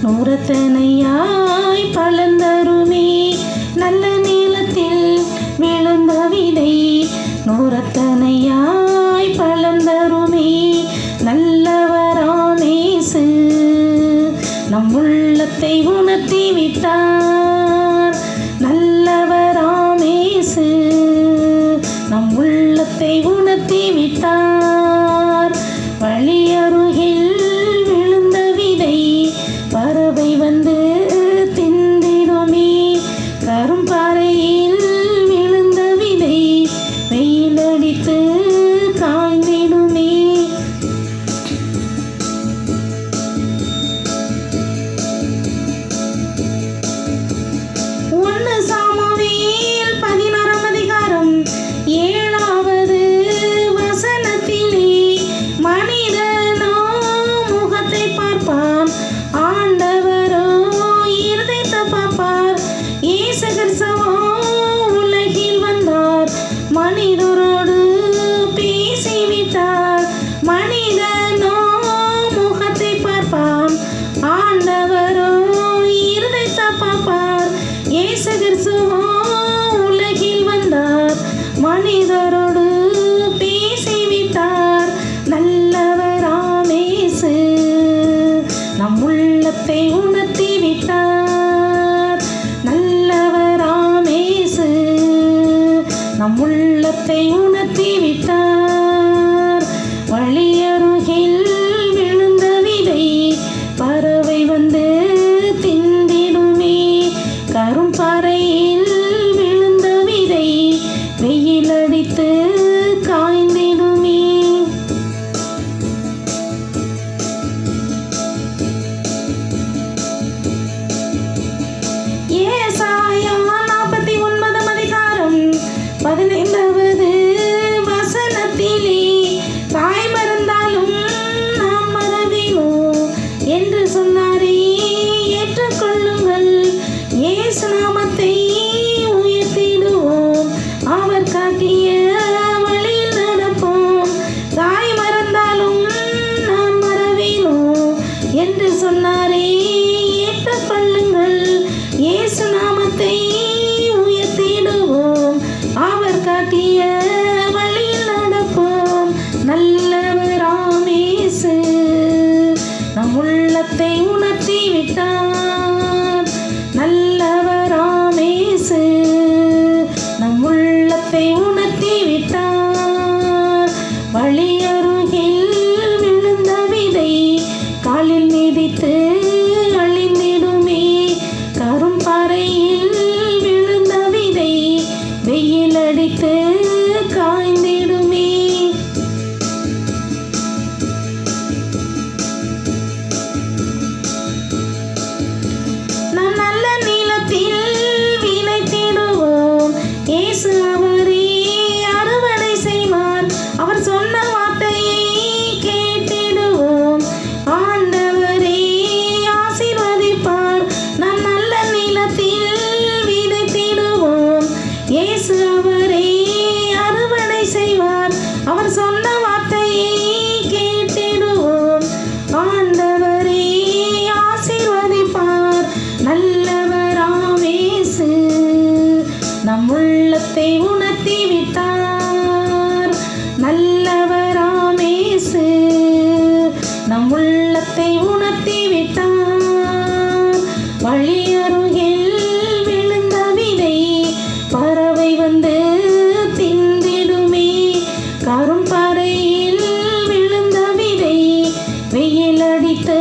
நூறத்தனையாய் பலந்தருமே நல்ல நீளத்தில் விழுந்த விதை. நூறத்தனையாய் பலந்தருமே நல்லவராமேசு நம் உள்ளத்தை உணர்த்தி விட்டார். நல்லவராமேசு நம் உள்ளத்தை உணர்த்தி விட்டார். வழியருகில் விழுந்த விதை பறவை வந்து திந்திடுமே. கரும்பாறையில் விழுந்த விதை வெயிலடித்து காய்ந்திடுமே. சாமுவேல் 16ஆம் அதிகாரம் 7வது வசனத்திலே மனிதனோ முகத்தை பார்ப்பான், ஆண்டவரோ இருதயத்தை பார்ப்பார். இயேசு கிறிஸ்துவோ உலகில் வந்தார், மனிதரோடு பேசிவிட்டார். மனிதனோ முகத்தை பார்ப்பான், ஆண்டவரோ இருதயத்தை பார்ப்பார். இயேசு கிறிஸ்துவோ உலகில் வந்தார், மனிதரோடு பேசிவிட்டார். நல்லவராமேசு நம் உள்ளத்தை உணர்த்தி விட்டார். நல்லவராமேசு நம் உள்ளத்தை உணர்த்தி விட்டார். வழியருகில் விழுந்த விதை பறவை வந்து திந்திடுமே. கரும்பாறையில் விழுந்த விதை வெயிலடித்து காய்ந்திடுமே. ஏசாயா 49ஆம் அதிகாரம் 15வது வசனத்திலே தாய் மறந்தாலும் நாம் மறவேனோ என்று சொன்னாரே, ஏற்றுக்கொள்ளுங்கள். இயேசு நாமத்தை உயர்த்திடுவோம், அவர் காட்டிய வழியில் நடப்போம். தாய் மறந்தாலும் நான் மறவேனோ என்று சொன்னாரே, ஏற்றுக்கொள்ளுங்கள். இயேசு நாமத்தை உயர்த்திடுவோம், அவர் காட்டிய வழியில் நடப்போம். நல்லவராமேசு நம் உள்ளத்தை உணர்த்தி விட்டார். நல்லவராமேசு நம் உள்ளத்தை உணர்த்தி விட்டார். வழியருகில் விழுந்த விதை காலில் மிதித்து அழிந்திடுமே. கரும்பாறையில் விழுந்த விதை வெயிலடித்து காய்ந்திடுமே. நாம் நல்ல நீளத்தில் விதைத்திடுவோம், இயேசு அவரே அறுவடை செய்வார். அவர் சொன்ன வார்த்தையை கேட்டிடுவோம், ஆண்டவரே ஆசீர்வதிப்பார். நாம் நல்ல நீளத்தில் விதைத்திடுவோம், இயேசு அவரே அறுவடை செய்வார். அவர் சொன்ன வார்த்தையை கேட்டிடுவோம், ஆண்டவரே ஆசீர்வதிப்பார். நல்லவராமேசு நம் உள்ளத்தை உணர்த்தி விட்டார். நல்லவராமேசு நம் உள்ளத்தை உணர்த்தி விட்டார். வழியருகில் விழுந்த விதை பறவை வந்து திந்திடுமே. கரும்பாறையில் விழுந்த விதை வெயிலடித்து